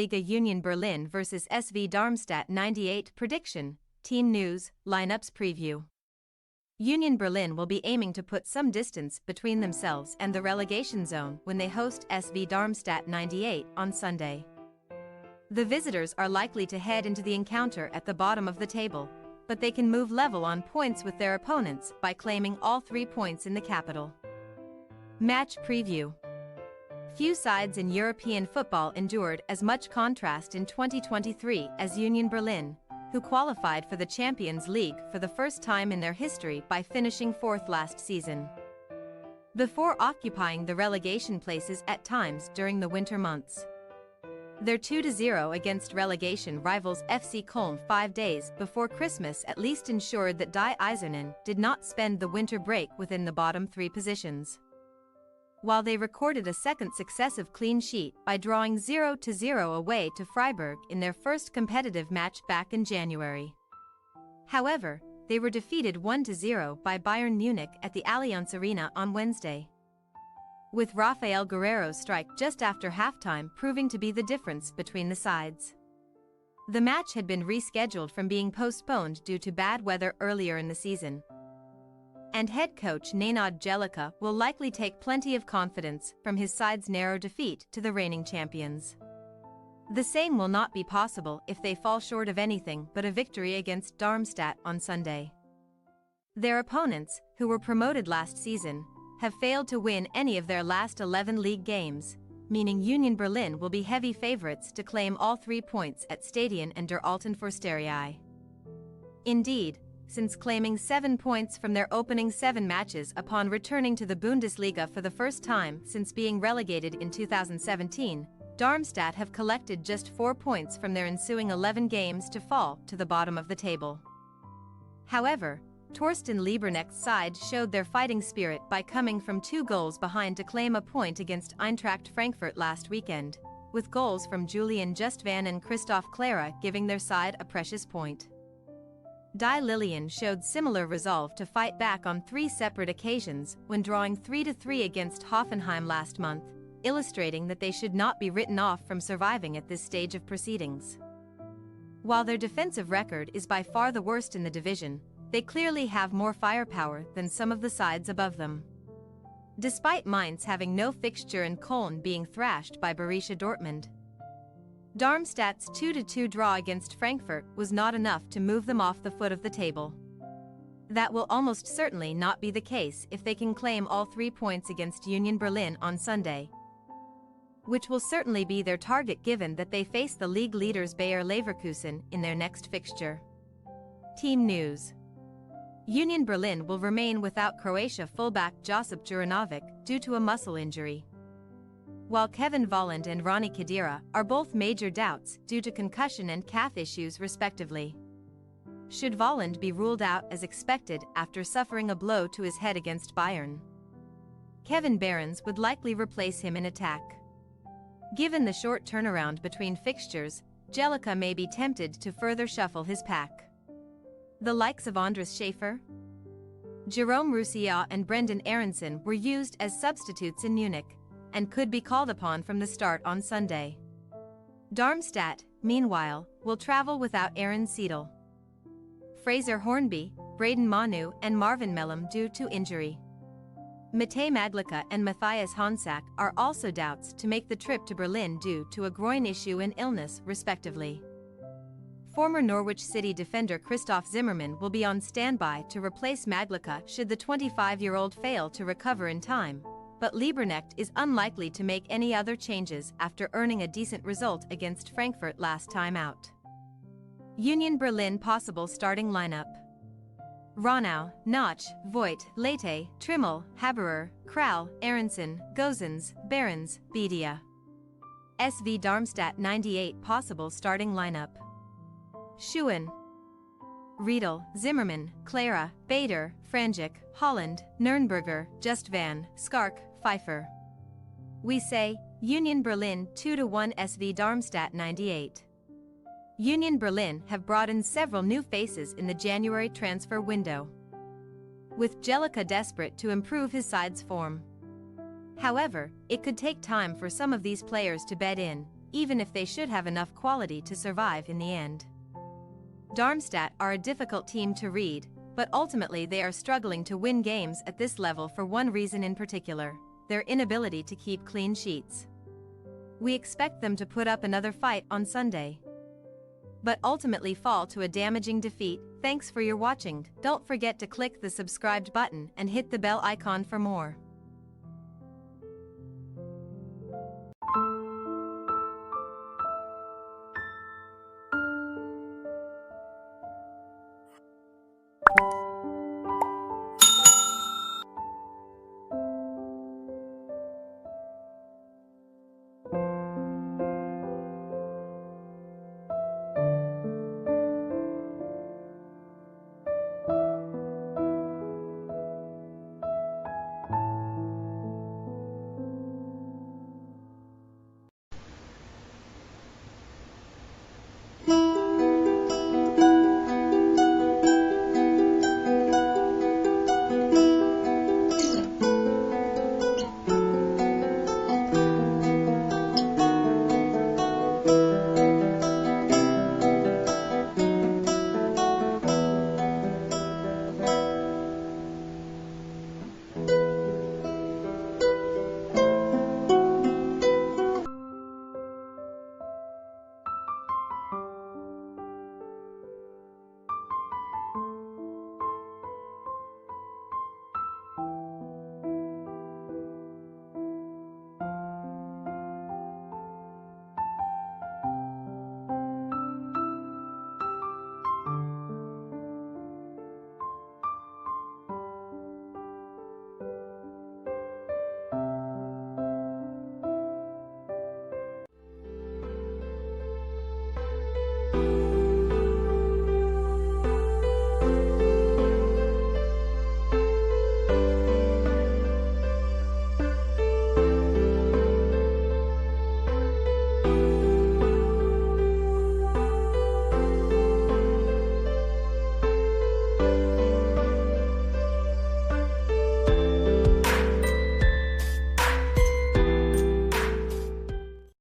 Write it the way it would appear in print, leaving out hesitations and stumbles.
Bundesliga Union Berlin vs SV Darmstadt 98 prediction, team news, lineups preview. Union Berlin will be aiming to put some distance between themselves and the relegation zone when they host SV Darmstadt 98 on Sunday. The visitors are likely to head into the encounter at the bottom of the table, but they can move level on points with their opponents by claiming all 3 points in the capital. Match preview. Few sides in European football endured as much contrast in 2023 as Union Berlin, who qualified for the Champions League for the first time in their history by finishing fourth last season, before occupying the relegation places at times during the winter months. Their 2-0 against relegation rivals FC Köln 5 days before Christmas at least ensured that Die Eisernen did not spend the winter break within the bottom 3 positions, while they recorded a second successive clean sheet by drawing 0-0 away to Freiburg in their first competitive match back in January. However, they were defeated 1-0 by Bayern Munich at the Allianz Arena on Wednesday, with Rafael Guerrero's strike just after halftime proving to be the difference between the sides. The match had been rescheduled from being postponed due to bad weather earlier in the season, and head coach Nenad Jellica will likely take plenty of confidence from his side's narrow defeat to the reigning champions. The same will not be possible if they fall short of anything but a victory against Darmstadt on Sunday. Their opponents, who were promoted last season, have failed to win any of their last 11 league games, meaning Union Berlin will be heavy favorites to claim all 3 points at Stadion an der Alten Försterei. Indeed, since claiming 7 points from their opening 7 matches upon returning to the Bundesliga for the first time since being relegated in 2017, Darmstadt have collected just 4 points from their ensuing 11 games to fall to the bottom of the table. However, Torsten Lieberknecht's side showed their fighting spirit by coming from 2 goals behind to claim a point against Eintracht Frankfurt last weekend, with goals from Julian Justvan and Christoph Clara giving their side a precious point. Die Lilien showed similar resolve to fight back on 3 separate occasions when drawing 3-3 against Hoffenheim last month, illustrating that they should not be written off from surviving at this stage of proceedings. While their defensive record is by far the worst in the division, they clearly have more firepower than some of the sides above them. Despite Mainz having no fixture and Köln being thrashed by Borussia Dortmund, Darmstadt's 2-2 draw against Frankfurt was not enough to move them off the foot of the table. That will almost certainly not be the case if they can claim all 3 points against Union Berlin on Sunday, which will certainly be their target given that they face the league leaders Bayer Leverkusen in their next fixture. Team news. Union Berlin will remain without Croatia fullback Josip Juranovic due to a muscle injury, while Kevin Volland and Rani Khedira are both major doubts due to concussion and calf issues respectively. Should Volland be ruled out as expected after suffering a blow to his head against Bayern, Kevin Behrens would likely replace him in attack. Given the short turnaround between fixtures, Jellica may be tempted to further shuffle his pack. The likes of Andres Schaefer, Jerome Roussillon and Brendan Aronson were used as substitutes in Munich, and could be called upon from the start on Sunday. Darmstadt, meanwhile, will travel without Aaron Seidel, Fraser Hornby, Braden Manu and Marvin Mellum due to injury. Matej Maglica and Matthias Honsack are also doubts to make the trip to Berlin due to a groin issue and illness respectively. Former Norwich City defender Christoph Zimmermann will be on standby to replace Maglica should the 25-year-old fail to recover in time, but Lieberknecht is unlikely to make any other changes after earning a decent result against Frankfurt last time out. Union Berlin possible starting lineup: Ronau, Notch, Voigt, Leite, Trimmel, Haberer, Kral, Aronson, Gozens, Behrens, Bedia. SV Darmstadt 98 possible starting lineup: Schuhen, Riedel, Zimmermann, Clara, Bader, Franjic, Holland, Nürnberger, Justvan, Skark, Pfeiffer. We say, Union Berlin 2-1 SV Darmstadt 98. Union Berlin have brought in several new faces in the January transfer window, with Jellica desperate to improve his side's form. However, it could take time for some of these players to bed in, even if they should have enough quality to survive in the end. Darmstadt are a difficult team to read, but ultimately they are struggling to win games at this level for one reason in particular: their inability to keep clean sheets. We expect them to put up another fight on Sunday, but ultimately fall to a damaging defeat. Thanks for your watching. Don't forget to click the subscribed button and hit the bell icon for more.